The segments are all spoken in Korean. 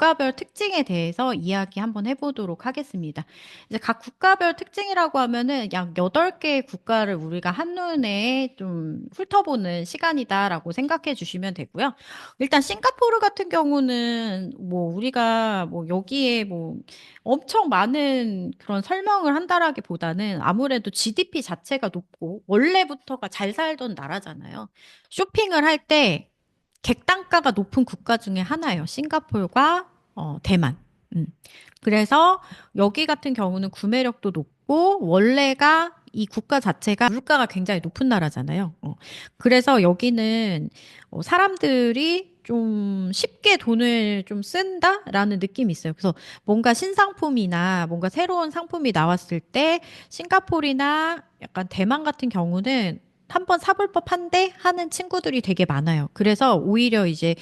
국가별 특징에 대해서 이야기 한번 해보도록 하겠습니다. 이제 각 국가별 특징이라고 하면은 약 8개의 국가를 우리가 한눈에 좀 훑어보는 시간이다라고 생각해 주시면 되고요. 일단 싱가포르 같은 경우는 뭐 우리가 뭐 여기에 뭐 엄청 많은 그런 설명을 한다라기보다는 아무래도 GDP 자체가 높고 원래부터가 잘 살던 나라잖아요. 쇼핑을 할 때 객단가가 높은 국가 중에 하나예요. 싱가포르가 대만. 음. 그래서 여기 같은 경우는 구매력도 높고 원래가 이 국가 자체가 물가가 굉장히 높은 나라잖아요. 그래서 여기는 사람들이 좀 쉽게 돈을 좀 쓴다라는 느낌이 있어요. 그래서 뭔가 신상품이나 뭔가 새로운 상품이 나왔을 때 싱가포르나 약간 대만 같은 경우는 한번 사볼 법한데 하는 친구들이 되게 많아요. 그래서 오히려 이제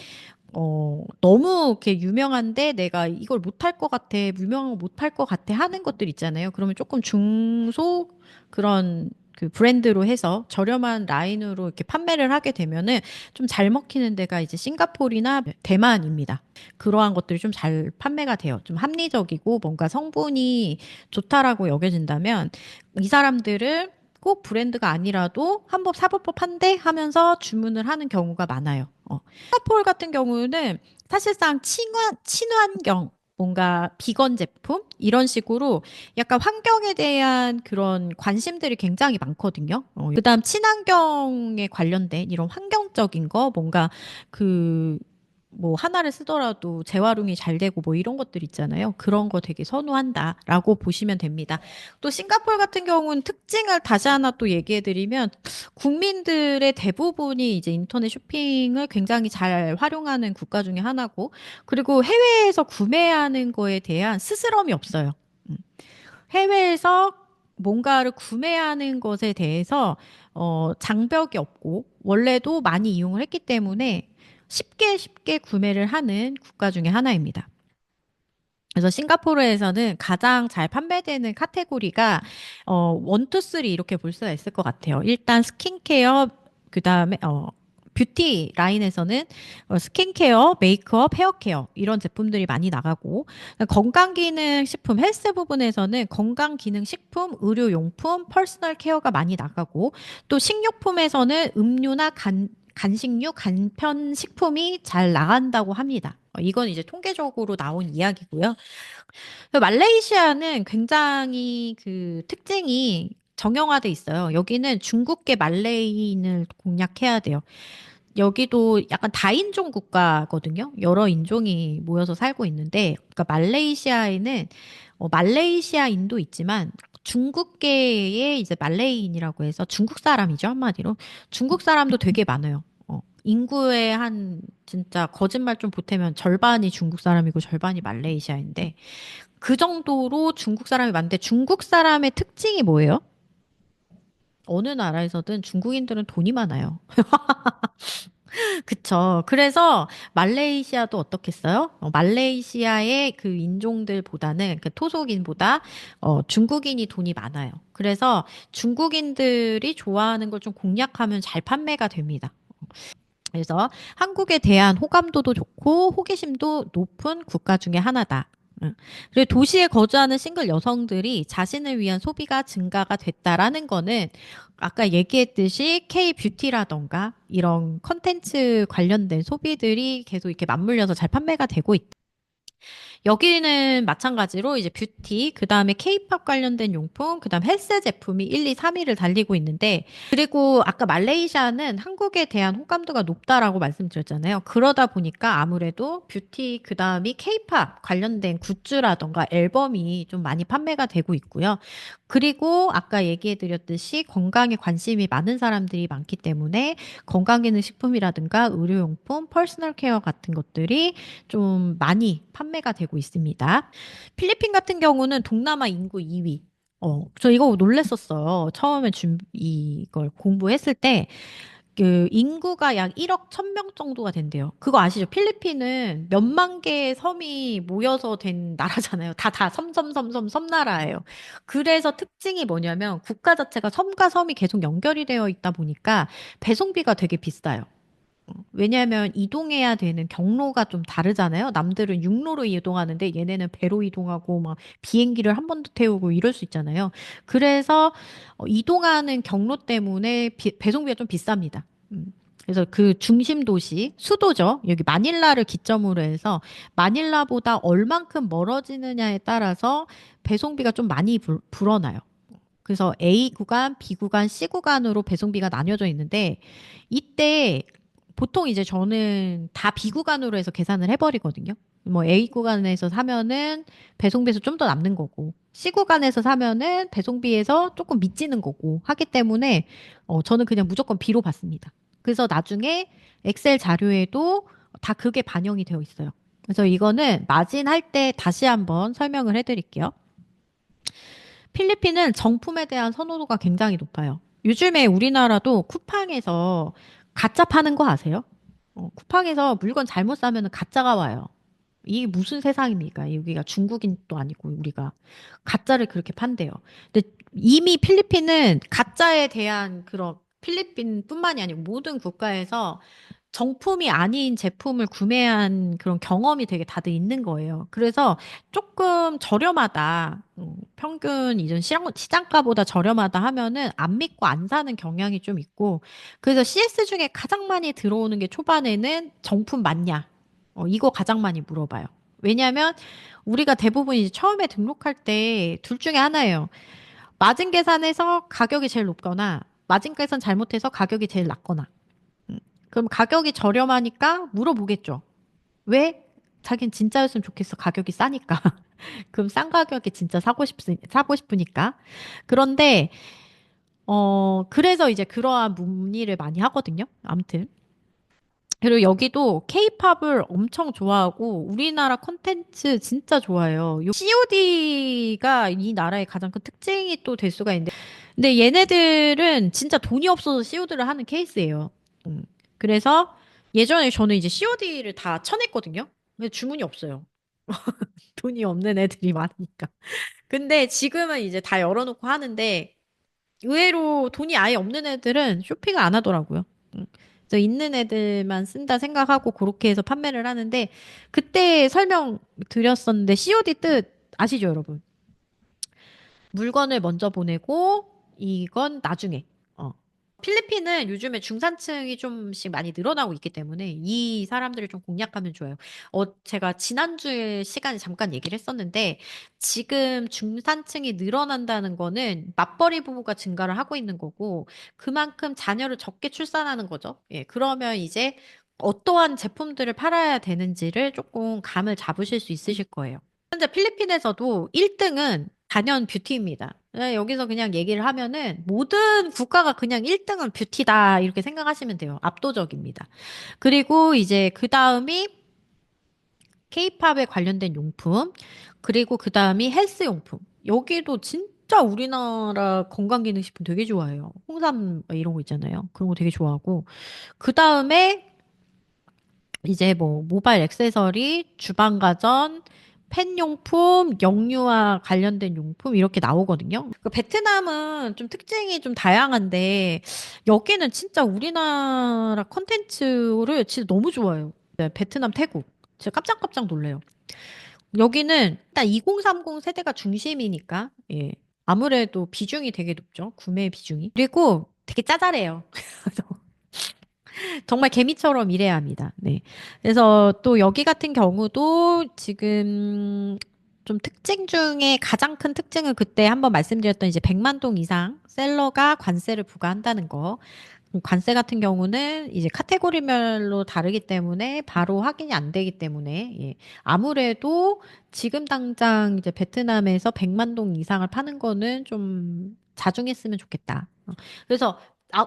너무 이렇게 유명한데 내가 이걸 못할 것 같아, 유명한 거 못할 것 같아 하는 것들 있잖아요. 그러면 조금 중소 그런 그 브랜드로 해서 저렴한 라인으로 이렇게 판매를 하게 되면은 좀 잘 먹히는 데가 이제 싱가포르나 대만입니다. 그러한 것들이 좀 잘 판매가 돼요. 좀 합리적이고 뭔가 성분이 좋다라고 여겨진다면 이 사람들을 꼭 브랜드가 아니라도 한번 사볼 법한데 하면서 주문을 하는 경우가 많아요. 싱가포르 같은 경우는 사실상 친환경, 뭔가 비건 제품 이런 식으로 약간 환경에 대한 그런 관심들이 굉장히 많거든요. 그다음 친환경에 관련된 이런 환경적인 거 뭔가 그 뭐 하나를 쓰더라도 재활용이 잘 되고 뭐 이런 것들 있잖아요. 그런 거 되게 선호한다라고 보시면 됩니다. 또 싱가포르 같은 경우는 특징을 다시 하나 또 얘기해 드리면 국민들의 대부분이 이제 인터넷 쇼핑을 굉장히 잘 활용하는 국가 중에 하나고, 그리고 해외에서 구매하는 거에 대한 스스럼이 없어요. 음. 해외에서 뭔가를 구매하는 것에 대해서 장벽이 없고 원래도 많이 이용을 했기 때문에 쉽게 쉽게 구매를 하는 국가 중에 하나입니다. 그래서 싱가포르에서는 가장 잘 판매되는 카테고리가 원, 투, 쓰리 이렇게 볼 수가 있을 것 같아요. 일단 스킨케어, 그다음에 뷰티 라인에서는 스킨케어, 메이크업, 헤어케어 이런 제품들이 많이 나가고, 건강기능 식품, 헬스 부분에서는 건강기능 식품, 의료용품, 퍼스널 케어가 많이 나가고, 또 식료품에서는 음료나 간식류, 간편식품이 잘 나간다고 합니다. 이건 이제 통계적으로 나온 이야기고요. 말레이시아는 굉장히 그 특징이 정형화돼 있어요. 여기는 중국계 말레이인을 공략해야 돼요. 여기도 약간 다인종 국가거든요. 여러 인종이 모여서 살고 있는데, 그러니까 말레이시아에는 말레이시아인도 있지만 중국계의 이제 말레이인이라고 해서 중국 사람이죠, 한마디로. 중국 사람도 되게 많아요. 인구의 한 진짜 거짓말 좀 보태면 절반이 중국 사람이고 절반이 말레이시아인데 그 정도로 중국 사람이 많은데 중국 사람의 특징이 뭐예요? 어느 나라에서든 중국인들은 돈이 많아요. 그쵸. 그래서 말레이시아도 어떻겠어요? 말레이시아의 그 인종들보다는 그 토속인보다 중국인이 돈이 많아요. 그래서 중국인들이 좋아하는 걸 좀 공략하면 잘 판매가 됩니다. 그래서 한국에 대한 호감도도 좋고 호기심도 높은 국가 중에 하나다. 응. 그리고 도시에 거주하는 싱글 여성들이 자신을 위한 소비가 증가가 됐다라는 거는 아까 얘기했듯이 K-뷰티라던가 이런 컨텐츠 관련된 소비들이 계속 이렇게 맞물려서 잘 판매가 되고 있다. 여기는 마찬가지로 이제 뷰티, 그 다음에 케이팝 관련된 용품, 그 다음 헬스 제품이 1, 2, 3위를 달리고 있는데, 그리고 아까 말레이시아는 한국에 대한 호감도가 높다라고 말씀드렸잖아요. 그러다 보니까 아무래도 뷰티, 그 다음이 케이팝 관련된 굿즈라던가 앨범이 좀 많이 판매가 되고 있고요. 그리고 아까 얘기해드렸듯이 건강에 관심이 많은 사람들이 많기 때문에 건강기능식품이라든가 의료용품, 퍼스널 케어 같은 것들이 좀 많이 판매가 되고 있습니다. 필리핀 같은 경우는 동남아 인구 2위. 저 이거 놀랬었어요. 처음에 이걸 공부했을 때, 그, 인구가 약 1억 1000명 정도가 된대요. 그거 아시죠? 필리핀은 몇만 개의 섬이 모여서 된 나라잖아요. 다 섬나라예요. 그래서 특징이 뭐냐면, 국가 자체가 섬과 섬이 계속 연결이 되어 있다 보니까 배송비가 되게 비싸요. 왜냐하면 이동해야 되는 경로가 좀 다르잖아요. 남들은 육로로 이동하는데 얘네는 배로 이동하고 막 비행기를 한 번 더 태우고 이럴 수 있잖아요. 그래서 이동하는 경로 때문에 배송비가 좀 비쌉니다. 그래서 그 중심 도시, 수도죠. 여기 마닐라를 기점으로 해서 마닐라보다 얼만큼 멀어지느냐에 따라서 배송비가 좀 많이 불어나요. 그래서 A 구간, B 구간, C 구간으로 배송비가 나뉘어져 있는데 이때 보통 이제 저는 다 B 구간으로 해서 계산을 해버리거든요. 뭐 A 구간에서 사면은 배송비에서 좀 더 남는 거고 C 구간에서 사면은 배송비에서 조금 밑지는 거고 하기 때문에 저는 그냥 무조건 B로 받습니다. 그래서 나중에 엑셀 자료에도 다 그게 반영이 되어 있어요. 그래서 이거는 마진 할 때 다시 한번 설명을 해드릴게요. 필리핀은 정품에 대한 선호도가 굉장히 높아요. 요즘에 우리나라도 쿠팡에서 가짜 파는 거 아세요? 쿠팡에서 물건 잘못 사면 가짜가 와요. 이게 무슨 세상입니까? 여기가 중국인도 아니고 우리가 가짜를 그렇게 판대요. 근데 이미 필리핀은 가짜에 대한 그런 필리핀뿐만이 아니고 모든 국가에서 정품이 아닌 제품을 구매한 그런 경험이 되게 다들 있는 거예요. 그래서 조금 저렴하다, 평균 이전 시장가보다 저렴하다 하면은 안 믿고 안 사는 경향이 좀 있고, 그래서 CS 중에 가장 많이 들어오는 게 초반에는 정품 맞냐? 이거 가장 많이 물어봐요. 왜냐하면 우리가 대부분 이제 처음에 등록할 때 둘 중에 하나예요. 마진 계산에서 가격이 제일 높거나, 마진 계산 잘못해서 가격이 제일 낮거나. 음. 그럼 가격이 저렴하니까 물어보겠죠. 왜? 자긴 진짜였으면 좋겠어. 가격이 싸니까. 그럼 싼 가격에 진짜 사고 싶으니까. 그런데, 그래서 이제 그러한 문의를 많이 하거든요. 아무튼. 그리고 여기도 케이팝을 엄청 좋아하고 우리나라 콘텐츠 진짜 좋아해요. COD가 이 나라의 가장 큰 특징이 또 될 수가 있는데 근데 얘네들은 진짜 돈이 없어서 COD를 하는 케이스예요. 음. 그래서 예전에 저는 이제 COD를 다 쳐냈거든요. 근데 주문이 없어요. 돈이 없는 애들이 많으니까. 근데 지금은 이제 다 열어놓고 하는데 의외로 돈이 아예 없는 애들은 쇼핑을 안 하더라고요. 음. 그래서 있는 애들만 쓴다 생각하고 그렇게 해서 판매를 하는데 그때 설명 드렸었는데 COD 뜻 아시죠, 여러분? 물건을 먼저 보내고 이건 나중에. 어. 필리핀은 요즘에 중산층이 좀씩 많이 늘어나고 있기 때문에 이 사람들을 좀 공략하면 좋아요. 제가 지난주에 시간에 잠깐 얘기를 했었는데 지금 중산층이 늘어난다는 거는 맞벌이 부부가 증가를 하고 있는 거고 그만큼 자녀를 적게 출산하는 거죠. 예, 그러면 이제 어떠한 제품들을 팔아야 되는지를 조금 감을 잡으실 수 있으실 거예요. 현재 필리핀에서도 1등은 단연 뷰티입니다. 여기서 그냥 얘기를 하면은 모든 국가가 그냥 1등은 뷰티다 이렇게 생각하시면 돼요. 압도적입니다. 그리고 이제 그 다음이 케이팝에 관련된 용품, 그리고 그 다음이 헬스 용품. 여기도 진짜 우리나라 건강기능식품 되게 좋아해요. 홍삼 이런 거 있잖아요. 그런 거 되게 좋아하고. 그 다음에 이제 뭐 모바일 액세서리, 주방가전, 펜용품, 영유아 관련된 용품 이렇게 나오거든요. 그 베트남은 좀 특징이 좀 다양한데 여기는 진짜 우리나라 컨텐츠를 진짜 너무 좋아해요. 네, 베트남, 태국. 진짜 깜짝깜짝 놀래요. 여기는 일단 2030 세대가 중심이니까 예. 아무래도 비중이 되게 높죠. 구매 비중이. 그리고 되게 짜잘해요. 정말 개미처럼 일해야 합니다. 네. 그래서 또 여기 같은 경우도 지금 좀 특징 중에 가장 큰 특징은 그때 한번 말씀드렸던 이제 100만 동 이상 셀러가 관세를 부과한다는 거. 관세 같은 경우는 이제 카테고리별로 다르기 때문에 바로 확인이 안 되기 때문에 예. 아무래도 지금 당장 이제 베트남에서 100만 동 이상을 파는 거는 좀 자중했으면 좋겠다. 그래서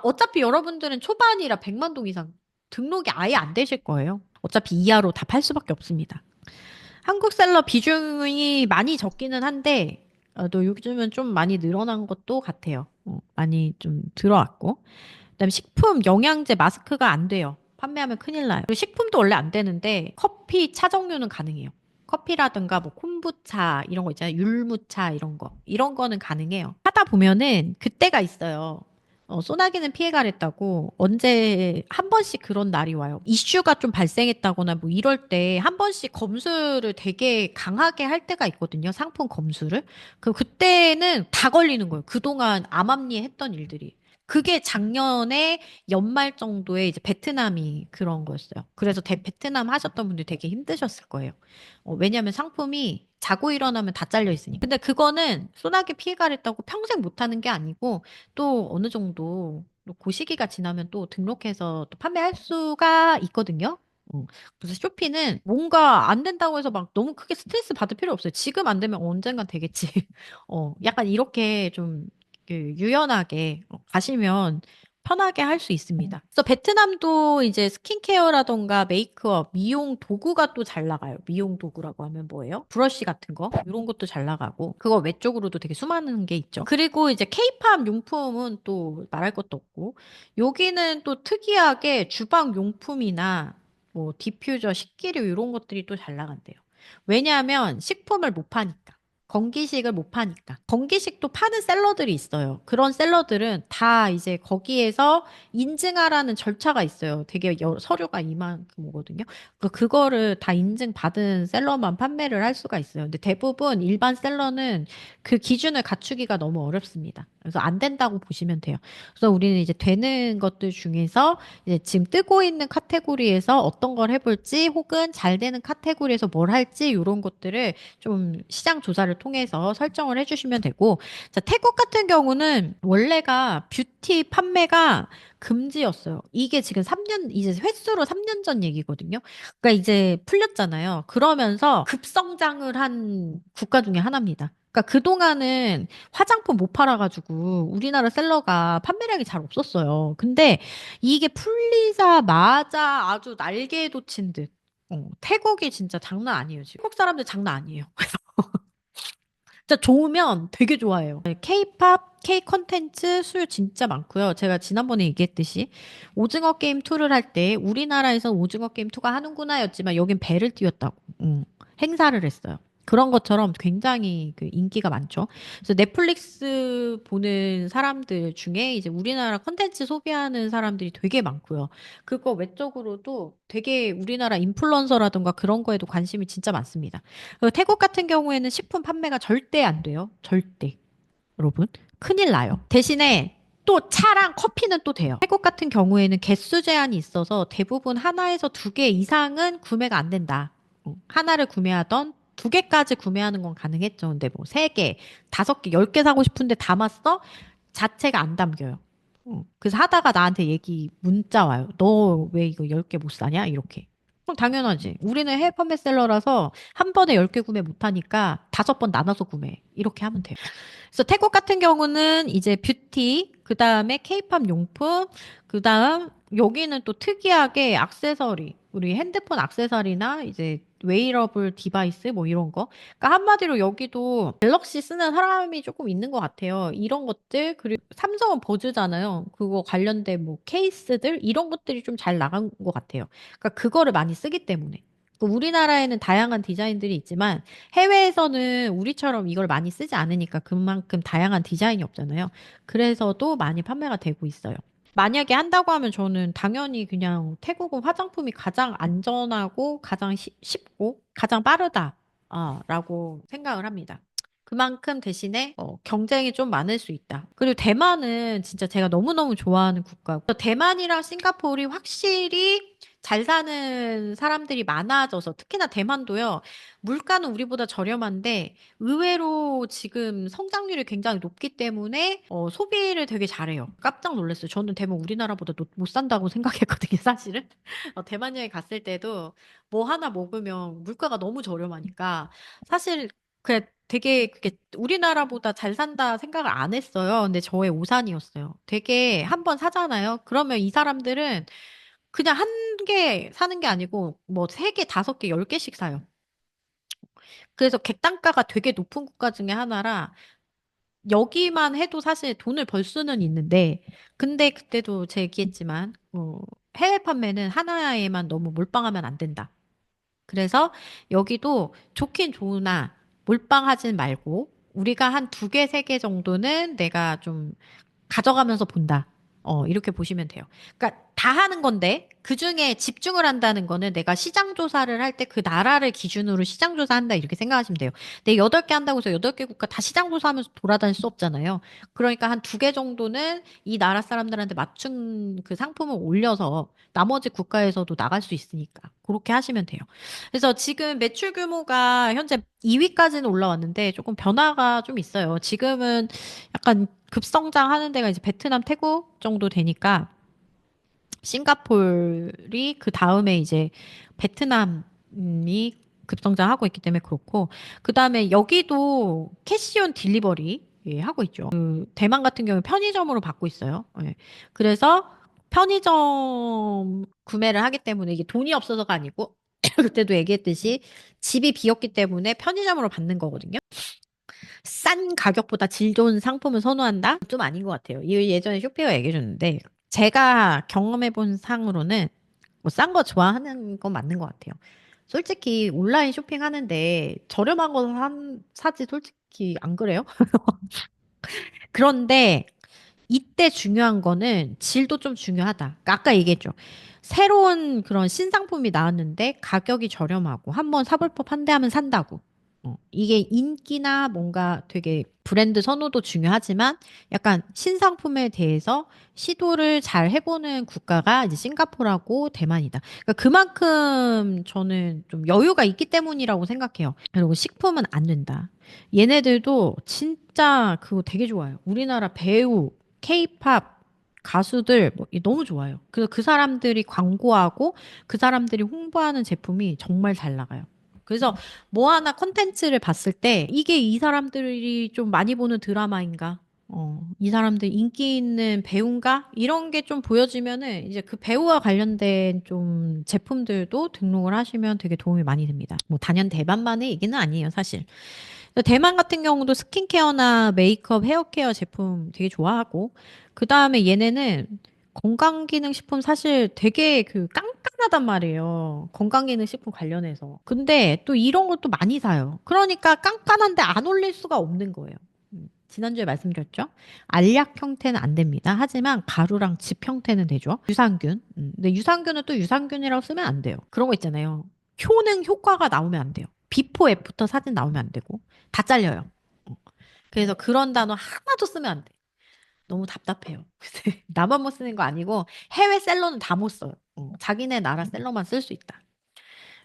어차피 여러분들은 초반이라 100만 동 이상 등록이 아예 안 되실 거예요. 어차피 이하로 다 팔 수밖에 없습니다. 한국 셀러 비중이 많이 적기는 한데, 또 요즘은 좀 많이 늘어난 것도 같아요. 많이 좀 들어왔고. 그다음에 식품, 영양제, 마스크가 안 돼요. 판매하면 큰일 나요. 그리고 식품도 원래 안 되는데, 커피, 차 종류는 가능해요. 커피라든가 뭐 콤부차 이런 거 있잖아요. 율무차 이런 거. 이런 거는 가능해요. 하다 보면은 그때가 있어요. 소나기는 피해 가랬다고 언제 한 번씩 그런 날이 와요. 이슈가 좀 발생했다거나 뭐 이럴 때 한 번씩 검수를 되게 강하게 할 때가 있거든요. 상품 검수를. 그때는 다 걸리는 거예요. 그동안 암암리에 했던 일들이. 그게 작년에 연말 정도에 이제 베트남이 그런 거였어요. 그래서 베트남 하셨던 분들 되게 힘드셨을 거예요. 왜냐하면 상품이 자고 일어나면 다 잘려 있으니까. 근데 그거는 소나기 피해 가랬다고 평생 못 하는 게 아니고 또 어느 정도 그 시기가 지나면 또 등록해서 또 판매할 수가 있거든요. 어, 그래서 쇼피는 뭔가 안 된다고 해서 막 너무 크게 스트레스 받을 필요 없어요. 지금 안 되면 언젠간 되겠지. 약간 이렇게 좀 그 유연하게 가시면 편하게 할 수 있습니다. 그래서 베트남도 이제 스킨케어라던가 메이크업, 미용 도구가 또 잘 나가요. 미용 도구라고 하면 뭐예요? 브러쉬 같은 거? 이런 것도 잘 나가고. 그거 외적으로도 되게 수많은 게 있죠. 그리고 이제 케이팝 용품은 또 말할 것도 없고. 여기는 또 특이하게 주방 용품이나 뭐 디퓨저, 식기류 이런 것들이 또 잘 나간대요. 왜냐하면 식품을 못 파니까. 건기식을 못 파니까. 건기식도 파는 셀러들이 있어요. 그런 셀러들은 다 이제 거기에서 인증하라는 절차가 있어요. 되게 서류가 이만큼 오거든요. 그거를 다 인증받은 셀러만 판매를 할 수가 있어요. 근데 대부분 일반 셀러는 그 기준을 갖추기가 너무 어렵습니다. 그래서 안 된다고 보시면 돼요. 그래서 우리는 이제 되는 것들 중에서 이제 지금 뜨고 있는 카테고리에서 어떤 걸 해볼지 혹은 잘 되는 카테고리에서 뭘 할지 이런 것들을 좀 시장 조사를 통해서 설정을 해주시면 되고, 자, 태국 같은 경우는 원래가 뷰티 판매가 금지였어요. 이게 지금 3년, 이제 횟수로 3년 전 얘기거든요. 그러니까 이제 풀렸잖아요. 그러면서 급성장을 한 국가 중에 하나입니다. 그러니까 그동안은 화장품 못 팔아가지고 우리나라 셀러가 판매량이 잘 없었어요. 근데 이게 풀리자마자 아주 날개에 돋친 듯. 태국이 진짜 장난 아니에요, 지금. 태국 사람들 장난 아니에요. 진짜 좋으면 되게 좋아해요. K-팝, K 컨텐츠 수 진짜 많고요. 제가 지난번에 얘기했듯이 오징어 게임 2를 할 때 우리나라에선 오징어 게임 2가 하는구나였지만 여긴 배를 띄웠다고 행사를 했어요. 그런 것처럼 굉장히 그 인기가 많죠. 그래서 넷플릭스 보는 사람들 중에 이제 우리나라 컨텐츠 소비하는 사람들이 되게 많고요. 그거 외적으로도 되게 우리나라 인플루언서라든가 그런 거에도 관심이 진짜 많습니다. 태국 같은 경우에는 식품 판매가 절대 안 돼요. 절대. 여러분. 큰일 나요. 대신에 또 차랑 커피는 또 돼요. 태국 같은 경우에는 개수 제한이 있어서 대부분 하나에서 두 개 이상은 구매가 안 된다. 하나를 구매하던 두 개까지 구매하는 건 가능했죠. 근데 뭐 세 개, 다섯 개, 열 개 사고 싶은데 담았어? 자체가 안 담겨요. 그래서 하다가 나한테 문자 와요. 너 왜 이거 열 개 못 사냐? 이렇게. 그럼 당연하지. 우리는 해외 판매셀러라서 한 번에 10개 구매 못 하니까 다섯 번 나눠서 구매. 이렇게 하면 돼요. 그래서 태국 같은 경우는 이제 뷰티, 그 다음에 케이팝 용품, 그 다음 여기는 또 특이하게 액세서리, 우리 핸드폰 액세서리나 이제 웨이러블 디바이스 뭐 이런 거. 그러니까 한마디로 여기도 갤럭시 쓰는 사람이 조금 있는 것 같아요. 이런 것들, 그리고 삼성은 버즈잖아요. 그거 관련된 뭐 케이스들, 이런 것들이 좀 잘 나간 것 같아요. 그러니까 그거를 많이 쓰기 때문에. 그 우리나라에는 다양한 디자인들이 있지만 해외에서는 우리처럼 이걸 많이 쓰지 않으니까 그만큼 다양한 디자인이 없잖아요. 그래서도 많이 판매가 되고 있어요. 만약에 한다고 하면 저는 당연히 그냥 태국은 화장품이 가장 안전하고 가장 쉽고 가장 빠르다, 라고 생각을 합니다. 그만큼 대신에 경쟁이 좀 많을 수 있다. 그리고 대만은 진짜 제가 너무너무 좋아하는 국가고 대만이랑 싱가포르이 확실히 잘 사는 사람들이 많아져서 특히나 대만도요. 물가는 우리보다 저렴한데 의외로 지금 성장률이 굉장히 높기 때문에 소비를 되게 잘해요. 깜짝 놀랐어요. 저는 대만 우리나라보다 못 산다고 생각했거든요, 사실은. 대만 여행 갔을 때도 뭐 하나 먹으면 물가가 너무 저렴하니까 사실 되게 그게 우리나라보다 잘 산다 생각을 안 했어요. 근데 저의 오산이었어요. 되게 한 번 사잖아요. 그러면 이 사람들은 그냥 한 개 사는 게 아니고 뭐 세 개, 다섯 개, 열 개씩 사요. 그래서 객단가가 되게 높은 국가 중에 하나라 여기만 해도 사실 돈을 벌 수는 있는데 근데 그때도 제가 얘기했지만 해외 판매는 하나에만 너무 몰빵하면 안 된다. 그래서 여기도 좋긴 좋으나 몰빵하진 말고 우리가 한 두 개, 세 개 정도는 내가 좀 가져가면서 본다. 이렇게 보시면 돼요. 그러니까 다 하는 건데 그중에 집중을 한다는 거는 내가 시장 조사를 할 때 그 나라를 기준으로 시장 조사한다 이렇게 생각하시면 돼요. 내 8개 한다고 해서 8개 국가 다 시장 조사하면서 돌아다닐 수 없잖아요. 그러니까 한 2개 정도는 이 나라 사람들한테 맞춘 그 상품을 올려서 나머지 국가에서도 나갈 수 있으니까 그렇게 하시면 돼요. 그래서 지금 매출 규모가 현재 2위까지는 올라왔는데 조금 변화가 좀 있어요. 지금은 약간 급성장하는 데가 이제 베트남, 태국 정도 되니까 싱가폴이 그 다음에 이제 베트남이 급성장하고 있기 때문에 그렇고 그 다음에 여기도 캐시온 딜리버리 예, 하고 있죠. 그 대만 같은 경우에 편의점으로 받고 있어요. 예. 그래서 편의점 구매를 하기 때문에 이게 돈이 없어서가 아니고 그때도 얘기했듯이 집이 비었기 때문에 편의점으로 받는 거거든요. 싼 가격보다 질 좋은 상품을 선호한다? 좀 아닌 것 같아요. 이 예전에 쇼피가 얘기해 줬는데 제가 경험해 본 상으로는 뭐 싼 거 좋아하는 건 맞는 것 같아요. 솔직히 온라인 쇼핑하는데 저렴한 거 사지 솔직히 안 그래요? 그런데 이때 중요한 거는 질도 좀 중요하다. 그러니까 아까 얘기했죠. 새로운 그런 신상품이 나왔는데 가격이 저렴하고 한번 사볼 법한데 하면 산다고. 이게 인기나 뭔가 되게 브랜드 선호도 중요하지만 약간 신상품에 대해서 시도를 잘 해보는 국가가 이제 싱가포르하고 대만이다. 그러니까 그만큼 저는 좀 여유가 있기 때문이라고 생각해요. 그리고 식품은 안 된다. 얘네들도 진짜 그거 되게 좋아요. 우리나라 배우, 케이팝 가수들 너무 좋아요. 그 사람들이 광고하고 그 사람들이 홍보하는 제품이 정말 잘 나가요. 그래서 뭐 하나 컨텐츠를 봤을 때 이게 이 사람들이 좀 많이 보는 드라마인가? 이 사람들 인기 있는 배우인가? 이런 게 좀 보여지면은 이제 그 배우와 관련된 좀 제품들도 등록을 하시면 되게 도움이 많이 됩니다. 뭐 단연 대만만의 얘기는 아니에요, 사실. 대만 같은 경우도 스킨케어나 메이크업, 헤어케어 제품 되게 좋아하고, 그 다음에 얘네는 건강기능식품 사실 되게 그 깐깐하단 말이에요. 건강기능식품 관련해서. 근데 또 이런 것도 많이 사요. 그러니까 깐깐한데 안 올릴 수가 없는 거예요. 지난주에 말씀드렸죠? 알약 형태는 안 됩니다. 하지만 가루랑 즙 형태는 되죠. 유산균. 근데 유산균은 또 유산균이라고 쓰면 안 돼요. 그런 거 있잖아요. 효능, 효과가 나오면 안 돼요. 비포, 애프터 사진 나오면 안 되고. 다 잘려요. 어. 그래서 그런 단어 하나도 쓰면 안 돼. 너무 답답해요. 나만 못 쓰는 거 아니고 해외 셀러는 다 못 써요. 자기네 나라 셀러만 쓸 수 있다.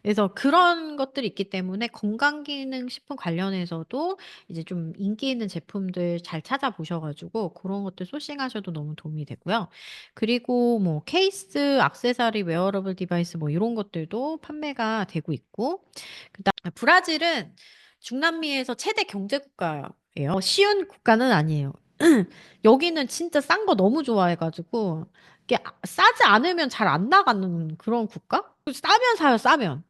그래서 그런 것들이 있기 때문에 건강기능식품 관련해서도 이제 좀 인기 있는 제품들 잘 찾아보셔가지고 그런 것들 소싱하셔도 너무 도움이 되고요. 그리고 뭐 케이스, 액세서리, 웨어러블 디바이스 뭐 이런 것들도 판매가 되고 있고 그다음 브라질은 중남미에서 최대 경제 국가예요. 쉬운 국가는 아니에요. 여기는 진짜 싼 거 너무 좋아해가지고 이게 싸지 않으면 잘 안 나가는 그런 국가? 싸면 사요, 싸면.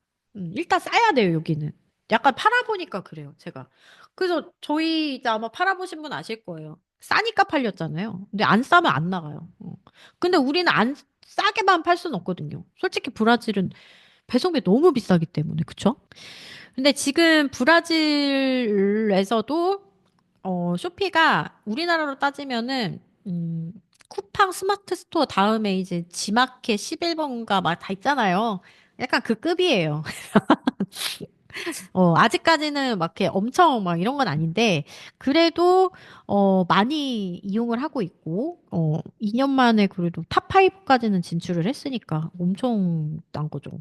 일단 싸야 돼요, 여기는. 약간 팔아보니까 그래요, 제가. 그래서 저희 이제 아마 팔아보신 분 아실 거예요. 싸니까 팔렸잖아요. 근데 안 싸면 안 나가요. 근데 우리는 안 싸게만 팔 수는 없거든요. 솔직히 브라질은 배송비 너무 비싸기 때문에, 그쵸? 근데 지금 브라질에서도 쇼피가 우리나라로 따지면은 쿠팡 스마트 스토어 다음에 이제 지마켓 11번가 막 다 있잖아요. 약간 그 급이에요. 아직까지는 막 이렇게 엄청 막 이런 건 아닌데, 그래도, 많이 이용을 하고 있고, 2년 만에 그래도 탑5까지는 진출을 했으니까 엄청 난 거죠.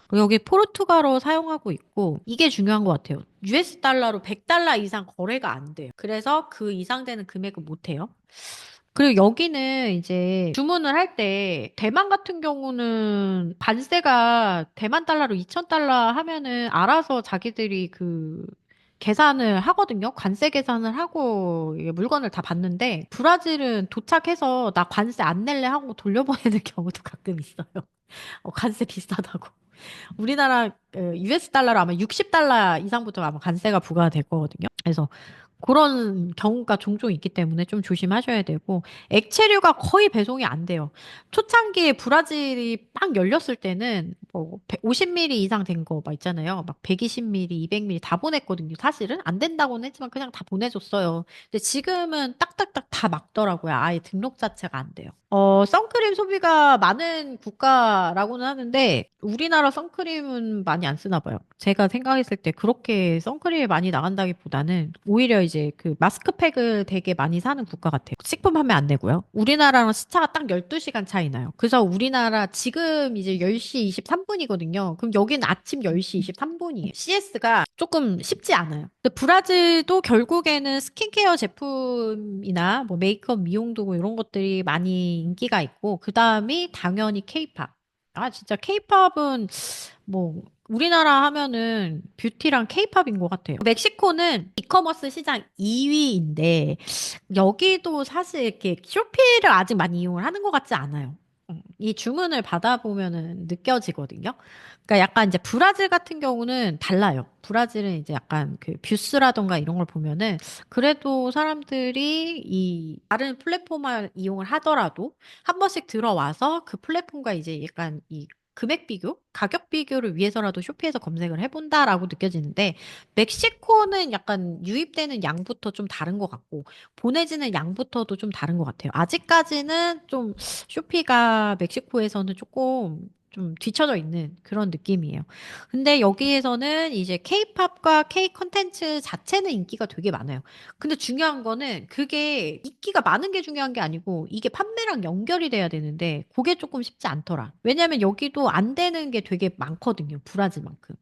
그리고 여기 포르투갈어 사용하고 있고, 이게 중요한 것 같아요. US 달러로 100달러 이상 거래가 안 돼요. 그래서 그 이상 되는 금액은 못 해요. 그리고 여기는 이제 주문을 할 때 대만 같은 경우는 관세가 대만 달러로 2,000달러 하면은 알아서 자기들이 그 계산을 하거든요. 관세 계산을 하고 이게 물건을 다 받는데 브라질은 도착해서 나 관세 안 낼래 하고 돌려보내는 경우도 가끔 있어요. 관세 비싸다고. 우리나라 US 달러로 아마 60달러 이상부터 아마 관세가 부과가 될 거거든요. 그래서 그런 경우가 종종 있기 때문에 좀 조심하셔야 되고, 액체류가 거의 배송이 안 돼요. 초창기에 브라질이 빵 열렸을 때는 뭐 50ml 이상 된 거 막 있잖아요. 막 120ml, 200ml 다 보냈거든요. 사실은 안 된다고는 했지만 그냥 다 보내줬어요. 근데 지금은 딱딱딱 다 막더라고요. 아예 등록 자체가 안 돼요. 선크림 소비가 많은 국가라고는 하는데, 우리나라 선크림은 많이 안 쓰나 봐요. 제가 생각했을 때 그렇게 선크림이 많이 나간다기보다는 오히려 이제 그 마스크팩을 되게 많이 사는 국가 같아요. 식품 판매 안 되고요. 우리나라랑 시차가 딱 12시간 차이 나요. 그래서 우리나라 지금 이제 10시 23분이거든요. 그럼 여기는 아침 10시 23분이에요. CS가 조금 쉽지 않아요. 근데 브라질도 결국에는 스킨케어 제품이나 뭐 메이크업, 미용도구 이런 것들이 많이 인기가 있고, 그 다음이 당연히 케이팝. 아, 진짜 케이팝은 뭐 우리나라 하면은 뷰티랑 케이팝인 것 같아요. 멕시코는 이커머스 시장 2위인데 여기도 사실 이렇게 쇼피를 아직 많이 이용을 하는 것 같지 않아요. 이 주문을 받아보면은 느껴지거든요. 그러니까 약간 이제 브라질 같은 경우는 달라요. 브라질은 이제 약간 그 뷰스라던가 이런 걸 보면은 그래도 사람들이 이 다른 플랫폼을 이용을 하더라도 한 번씩 들어와서 그 플랫폼과 이제 약간 이 금액 비교, 가격 비교를 위해서라도 쇼피에서 검색을 해본다라고 느껴지는데, 멕시코는 약간 유입되는 양부터 좀 다른 것 같고 보내지는 양부터도 좀 다른 것 같아요. 아직까지는 좀 쇼피가 멕시코에서는 조금 좀 뒤처져 있는 그런 느낌이에요. 근데 여기에서는 이제 K-팝과 K 컨텐츠 자체는 인기가 되게 많아요. 근데 중요한 거는 그게 인기가 많은 게 중요한 게 아니고 이게 판매랑 연결이 돼야 되는데 그게 조금 쉽지 않더라. 왜냐면 여기도 안 되는 게 되게 많거든요. 브라질만큼.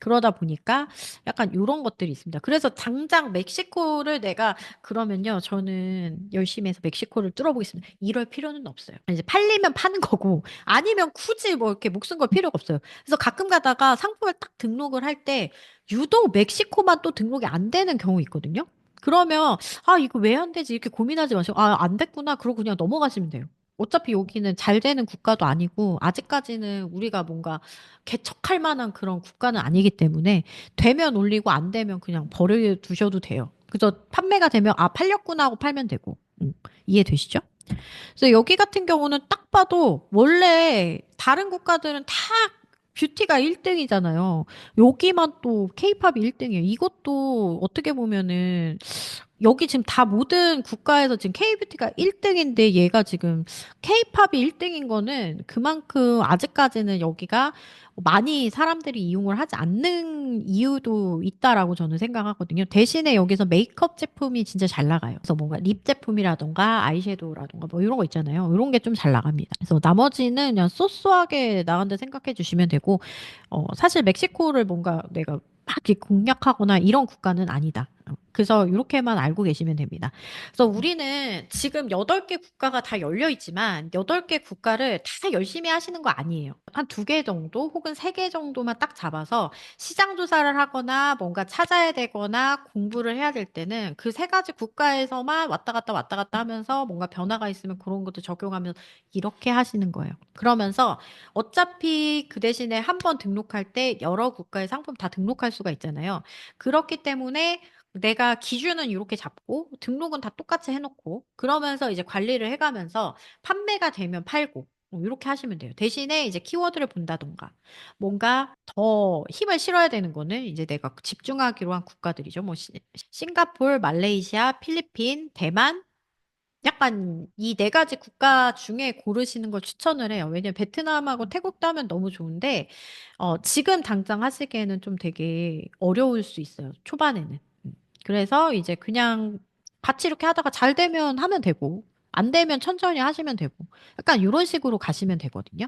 그러다 보니까 약간 이런 것들이 있습니다. 그래서 당장 멕시코를 내가 그러면요, 저는 열심히 해서 멕시코를 뚫어보겠습니다. 이럴 필요는 없어요. 이제 팔리면 파는 거고, 아니면 굳이 뭐 이렇게 목숨 걸 필요가 없어요. 그래서 가끔 가다가 상품을 딱 등록을 할 때, 유독 멕시코만 또 등록이 안 되는 경우 있거든요. 그러면, 아, 이거 왜 안 되지? 이렇게 고민하지 마시고, 아, 안 됐구나. 그러고 그냥 넘어가시면 돼요. 어차피 여기는 잘 되는 국가도 아니고, 아직까지는 우리가 뭔가 개척할 만한 그런 국가는 아니기 때문에, 되면 올리고 안 되면 그냥 버려 두셔도 돼요. 그래서 판매가 되면 아 팔렸구나 하고 팔면 되고. 이해되시죠? 그래서 여기 같은 경우는 딱 봐도 원래 다른 국가들은 다 뷰티가 1등이잖아요. 여기만 또 케이팝이 1등이에요. 이것도 어떻게 보면은 여기 지금 다 모든 국가에서 지금 K뷰티가 1등인데 얘가 지금 K팝이 1등인 거는 그만큼 아직까지는 여기가 많이 사람들이 이용을 하지 않는 이유도 있다라고 저는 생각하거든요. 대신에 여기서 메이크업 제품이 진짜 잘 나가요. 그래서 뭔가 립 제품이라던가 아이섀도우라던가 뭐 이런 거 있잖아요. 이런 게 좀 잘 나갑니다. 그래서 나머지는 그냥 소소하게 나간다 생각해 주시면 되고, 사실 멕시코를 뭔가 내가 막 이렇게 공략하거나 이런 국가는 아니다. 그래서 이렇게만 알고 계시면 됩니다. 그래서 우리는 지금 8개 국가가 다 열려 있지만 8개 국가를 다 열심히 하시는 거 아니에요. 한 2개 정도 혹은 3개 정도만 딱 잡아서 시장 조사를 하거나 뭔가 찾아야 되거나 공부를 해야 될 때는 그 3가지 국가에서만 왔다 갔다 하면서 뭔가 변화가 있으면 그런 것도 적용하면서 이렇게 하시는 거예요. 그러면서 어차피 그 대신에 한 번 등록할 때 여러 국가의 상품 다 등록할 수가 있잖아요. 그렇기 때문에 내가 기준은 이렇게 잡고 등록은 다 똑같이 해놓고 그러면서 이제 관리를 해가면서 판매가 되면 팔고 이렇게 하시면 돼요. 대신에 이제 키워드를 본다던가 뭔가 더 힘을 실어야 되는 거는 이제 내가 집중하기로 한 국가들이죠. 뭐 싱가폴, 말레이시아, 필리핀, 대만 약간 이 4가지 국가 중에 고르시는 걸 추천을 해요. 왜냐면 베트남하고 태국도 하면 너무 좋은데, 지금 당장 하시기에는 좀 되게 어려울 수 있어요. 초반에는. 그래서 이제 그냥 같이 이렇게 하다가 잘 되면 하면 되고, 안 되면 천천히 하시면 되고, 약간 이런 식으로 가시면 되거든요.